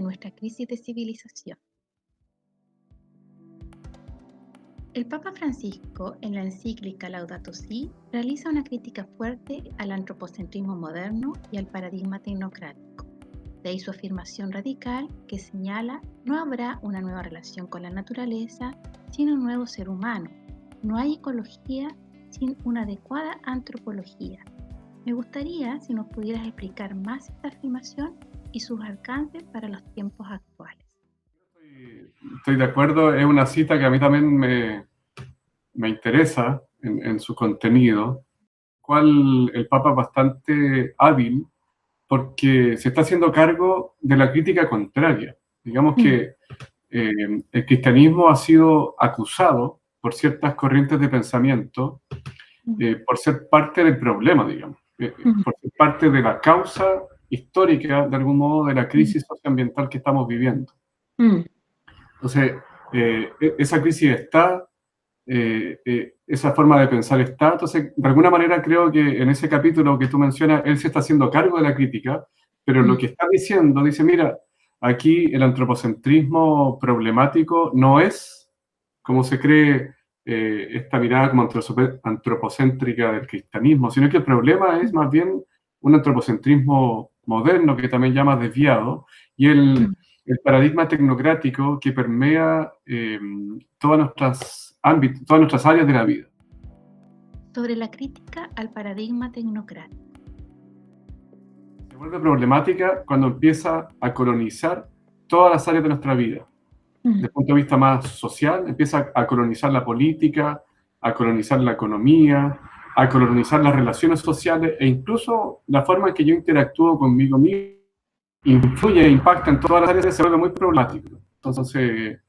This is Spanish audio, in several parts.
nuestra crisis de civilización. El Papa Francisco, en la encíclica Laudato Si, realiza una crítica fuerte al antropocentrismo moderno y al paradigma tecnocrático. De ahí su afirmación radical que señala: no habrá una nueva relación con la naturaleza sin un nuevo ser humano. No hay ecología sin una adecuada antropología. Me gustaría si nos pudieras explicar más esta afirmación y sus alcances para los tiempos actuales. Estoy de acuerdo, es una cita que a mí también me interesa en su contenido, cual el Papa es bastante hábil porque se está haciendo cargo de la crítica contraria. Digamos que el cristianismo ha sido acusado por ciertas corrientes de pensamiento por ser parte del problema, digamos, por ser parte de la causa histórica, de algún modo, de la crisis socioambiental que estamos viviendo. Entonces, esa crisis está, esa forma de pensar está. Entonces, de alguna manera creo que en ese capítulo que tú mencionas, él se está haciendo cargo de la crítica, pero lo que está diciendo, dice, mira, aquí el antropocentrismo problemático no es, como se cree, esta mirada como antropocéntrica del cristianismo, sino que el problema es más bien un antropocentrismo moderno, que también llama desviado, y el paradigma tecnocrático que permea todas nuestras áreas de la vida. Sobre la crítica al paradigma tecnocrático. Se vuelve problemática cuando empieza a colonizar todas las áreas de nuestra vida. Desde el punto de vista más social, empieza a colonizar la política, a colonizar la economía, a colonizar las relaciones sociales e incluso la forma en que yo interactúo conmigo mismo. Influye e impacta en todas las áreas, se vuelve muy problemático. Entonces,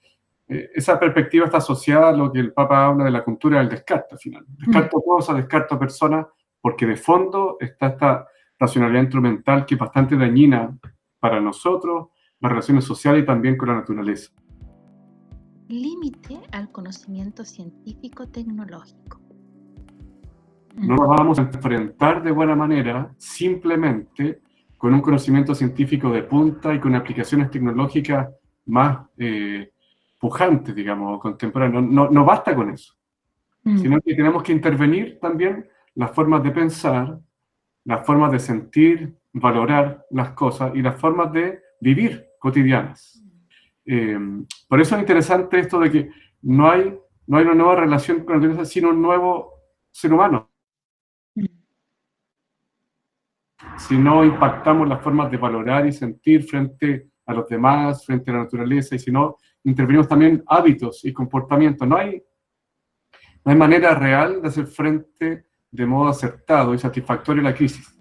esa perspectiva está asociada a lo que el Papa habla de la cultura del descarte, al final. Descarto cosas, descarto personas, porque de fondo está esta racionalidad instrumental que es bastante dañina para nosotros, las relaciones sociales y también con la naturaleza. Límite al conocimiento científico-tecnológico. No nos vamos a enfrentar de buena manera simplemente con un conocimiento científico de punta y con aplicaciones tecnológicas más pujantes, digamos, contemporáneas. No basta con eso, sino que tenemos que intervenir también las formas de pensar, las formas de sentir, valorar las cosas y las formas de vivir cotidianas. Por eso es interesante esto de que no hay una nueva relación con la naturaleza, sino un nuevo ser humano. Si no impactamos las formas de valorar y sentir frente a los demás, frente a la naturaleza, y si no intervenimos también hábitos y comportamientos, no hay manera real de hacer frente de modo acertado y satisfactorio a la crisis.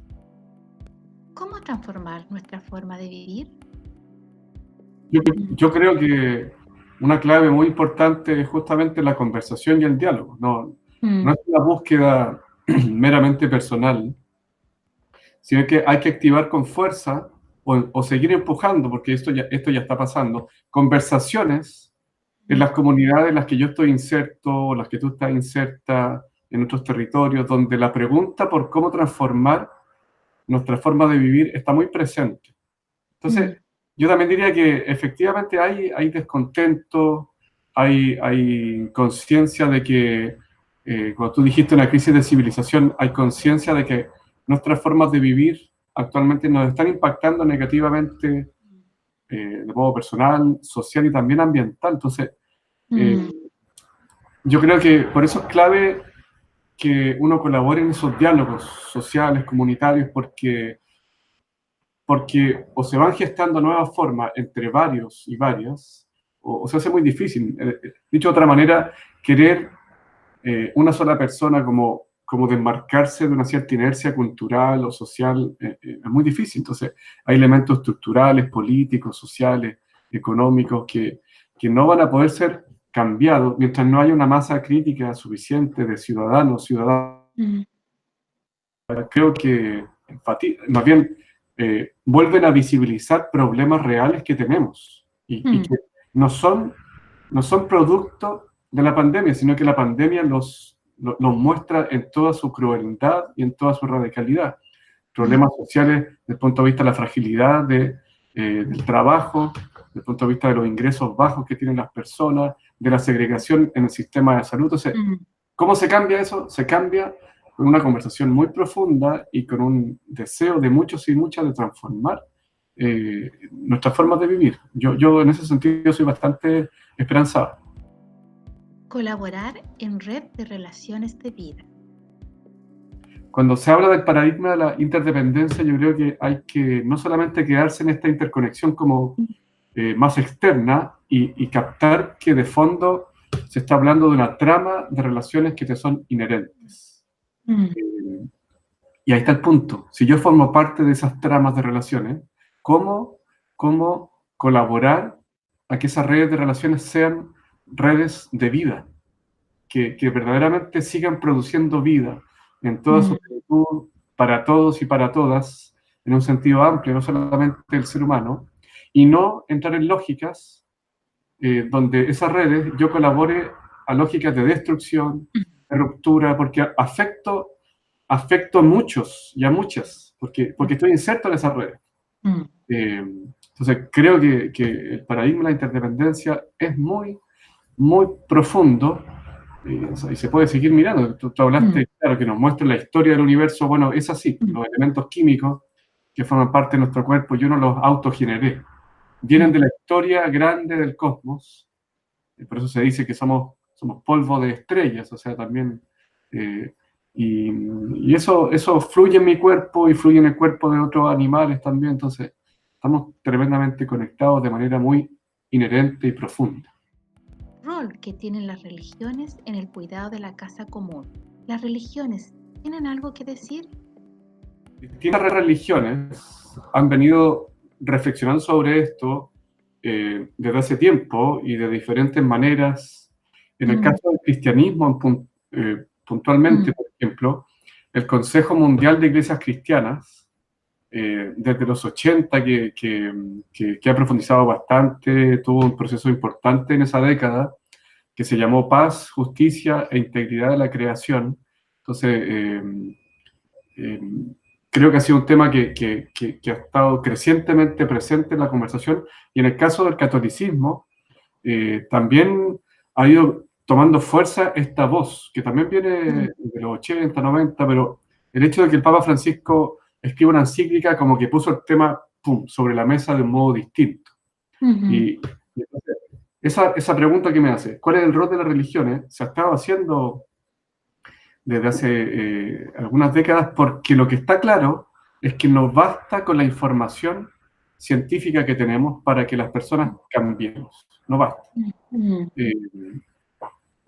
¿Cómo transformar nuestra forma de vivir? Yo creo que una clave muy importante es justamente la conversación y el diálogo. No es una búsqueda meramente personal, sino que hay que activar con fuerza o seguir empujando, porque esto ya está pasando, conversaciones en las comunidades en las que yo estoy inserto, o las que tú estás inserta, en otros territorios, donde la pregunta por cómo transformar nuestra forma de vivir está muy presente. Entonces, yo también diría que efectivamente hay descontento, hay conciencia de que, cuando tú dijiste una crisis de civilización, hay conciencia de que nuestras formas de vivir actualmente nos están impactando negativamente de modo personal, social y también ambiental. Entonces, yo creo que por eso es clave que uno colabore en esos diálogos sociales, comunitarios, porque o se van gestando nuevas formas entre varios y varias, o se hace muy difícil. Dicho de otra manera, querer una sola persona como desmarcarse de una cierta inercia cultural o social es muy difícil. Entonces, hay elementos estructurales, políticos, sociales, económicos que no van a poder ser cambiados mientras no haya una masa crítica suficiente de ciudadanos. Creo que más bien vuelven a visibilizar problemas reales que tenemos y que no son producto de la pandemia, sino que la pandemia los muestra en toda su crueldad y en toda su radicalidad. Problemas sociales desde el punto de vista de la fragilidad del trabajo, desde el punto de vista de los ingresos bajos que tienen las personas, de la segregación en el sistema de salud. Entonces, ¿cómo se cambia eso? Se cambia con una conversación muy profunda y con un deseo de muchos y muchas de transformar nuestras formas de vivir. Yo en ese sentido soy bastante esperanzado. Colaborar en red de relaciones de vida. Cuando se habla del paradigma de la interdependencia, yo creo que hay que no solamente quedarse en esta interconexión como más externa y captar que de fondo se está hablando de una trama de relaciones que te son inherentes. Y ahí está el punto. Si yo formo parte de esas tramas de relaciones, ¿cómo colaborar a que esas redes de relaciones sean redes de vida? Que verdaderamente sigan produciendo vida en toda su plenitud, para todos y para todas, en un sentido amplio, no solamente el ser humano, y no entrar en lógicas donde esas redes yo colabore a lógicas de destrucción, de ruptura, porque afecto a muchos y a muchas, porque estoy inserto en esas redes. Entonces, creo que el paradigma de la interdependencia es muy, muy profundo y se puede seguir mirando. Tú hablaste, claro, que nos muestra la historia del universo. Bueno, es así. Los elementos químicos que forman parte de nuestro cuerpo, yo no los autogeneré. Vienen de la historia grande del cosmos. Por eso se dice que somos polvo de estrellas, o sea, también... y eso fluye en mi cuerpo y fluye en el cuerpo de otros animales también. Entonces, estamos tremendamente conectados de manera muy inherente y profunda. Rol que tienen las religiones en el cuidado de la casa común. ¿Las religiones tienen algo que decir? Distintas religiones han venido reflexionando sobre esto desde hace tiempo y de diferentes maneras. En el caso del cristianismo, puntualmente, por ejemplo, el Consejo Mundial de Iglesias Cristianas, desde los 80, que ha profundizado bastante, tuvo un proceso importante en esa década, que se llamó Paz, Justicia e Integridad de la Creación. Entonces, creo que ha sido un tema que ha estado crecientemente presente en la conversación, y en el caso del catolicismo, también ha ido tomando fuerza esta voz, que también viene de los 80, 90, pero el hecho de que el Papa Francisco escriba una encíclica como que puso el tema sobre la mesa de un modo distinto. Y entonces, esa pregunta que me hace, ¿cuál es el rol de las religiones? Se ha estado haciendo desde hace algunas décadas, porque lo que está claro es que no basta con la información científica que tenemos para que las personas cambiemos. No basta.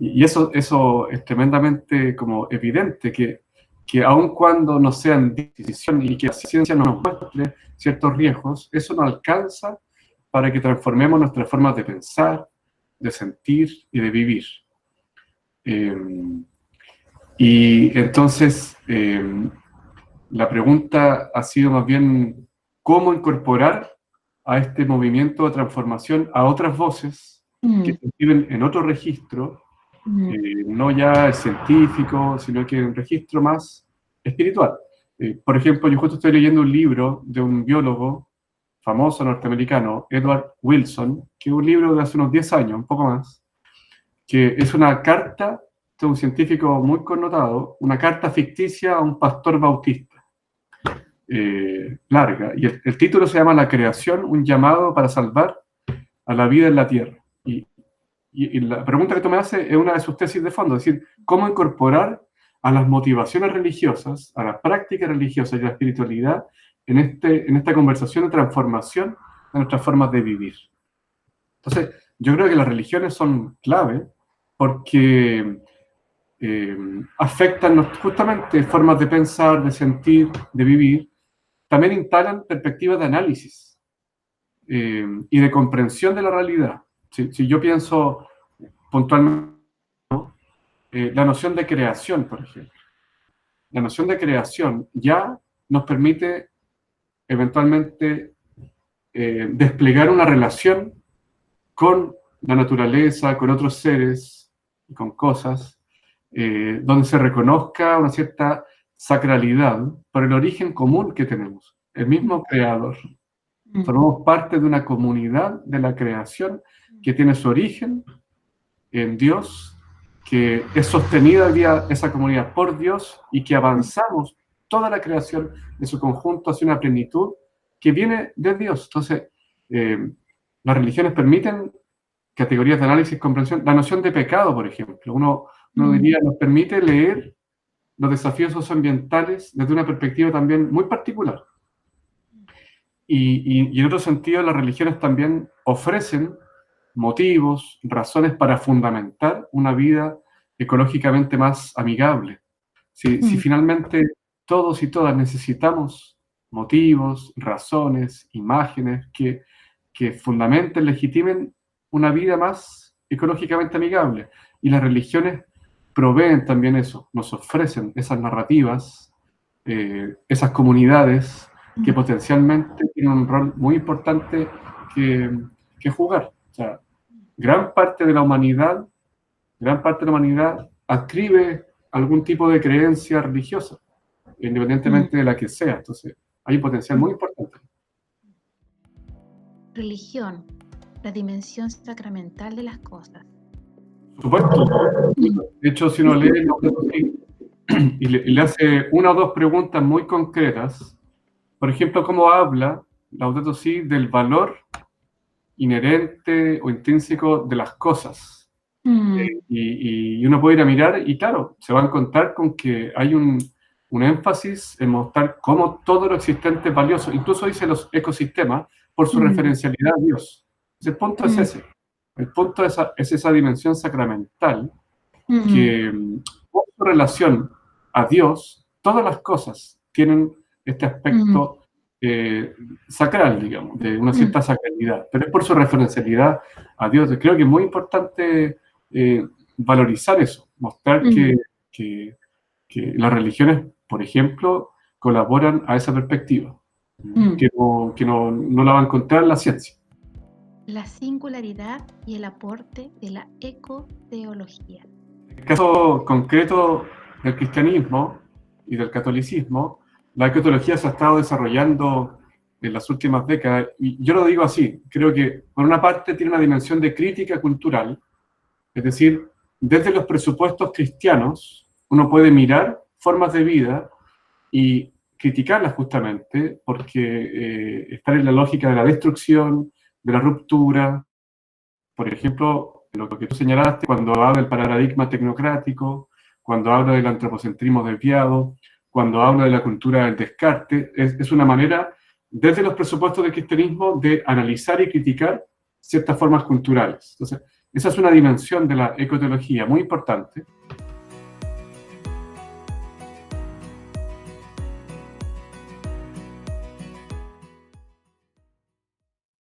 Y eso es tremendamente como evidente, que aun cuando no sean decisiones y que la ciencia nos muestre ciertos riesgos, eso no alcanza para que transformemos nuestras formas de pensar, de sentir y de vivir. Y entonces, la pregunta ha sido más bien cómo incorporar a este movimiento de transformación a otras voces que se escriben en otro registro, no ya el científico, sino que un registro más espiritual. Por ejemplo, yo justo estoy leyendo un libro de un biólogo famoso norteamericano, Edward Wilson, que es un libro de hace unos 10 años, un poco más, que es una carta de un científico muy connotado, una carta ficticia a un pastor bautista, larga, y el título se llama La creación, un llamado para salvar a la vida en la tierra. Y la pregunta que tú me haces es una de sus tesis de fondo, es decir, cómo incorporar a las motivaciones religiosas, a la práctica religiosa y a la espiritualidad en esta conversación de transformación de nuestras formas de vivir. Entonces, yo creo que las religiones son clave porque afectan justamente formas de pensar, de sentir, de vivir. También instalan perspectivas de análisis y de comprensión de la realidad. Si yo pienso puntualmente, la noción de creación, por ejemplo. La noción de creación ya nos permite eventualmente desplegar una relación con la naturaleza, con otros seres y con cosas, donde se reconozca una cierta sacralidad por el origen común que tenemos, el mismo creador. Formamos parte de una comunidad de la creación que tiene su origen en Dios, que es sostenida hoy día esa comunidad por Dios y que avanzamos toda la creación de su conjunto hacia una plenitud que viene de Dios. Entonces, las religiones permiten categorías de análisis y comprensión. La noción de pecado, por ejemplo, uno diría, nos permite leer los desafíos socioambientales desde una perspectiva también muy particular. Y en otro sentido, las religiones también ofrecen motivos, razones para fundamentar una vida ecológicamente más amigable. Si finalmente todos y todas necesitamos motivos, razones, imágenes que fundamenten, legitimen una vida más ecológicamente amigable. Y las religiones proveen también eso, nos ofrecen esas narrativas, esas comunidades que potencialmente tienen un rol muy importante que jugar. O sea, gran parte de la humanidad adscribe algún tipo de creencia religiosa, independientemente de la que sea. Entonces, hay un potencial muy importante. Religión, la dimensión sacramental de las cosas. Por supuesto. De hecho, si uno lee y le hace una o dos preguntas muy concretas, por ejemplo, cómo habla Laudato Si del valor inherente o intrínseco de las cosas. Y uno puede ir a mirar y claro, se va a encontrar con que hay un énfasis en mostrar cómo todo lo existente es valioso, incluso dice los ecosistemas, por su referencialidad a Dios. El punto es ese. El punto es esa dimensión sacramental que, por su relación a Dios, todas las cosas tienen este aspecto sacral, digamos, de una cierta sacralidad, pero es por su referencialidad a Dios. Creo que es muy importante valorizar eso, mostrar que las religiones, por ejemplo, colaboran a esa perspectiva, que no la va a encontrar en la ciencia. La singularidad y el aporte de la ecoteología. En el caso concreto del cristianismo y del catolicismo, la ecoteología se ha estado desarrollando en las últimas décadas, y yo lo digo así, creo que por una parte tiene una dimensión de crítica cultural, es decir, desde los presupuestos cristianos uno puede mirar formas de vida y criticarlas justamente porque están en la lógica de la destrucción, de la ruptura. Por ejemplo, lo que tú señalaste cuando habla del paradigma tecnocrático, cuando habla del antropocentrismo desviado, cuando habla de la cultura del descarte, es una manera, desde los presupuestos del cristianismo, de analizar y criticar ciertas formas culturales. Entonces, esa es una dimensión de la ecoteología muy importante,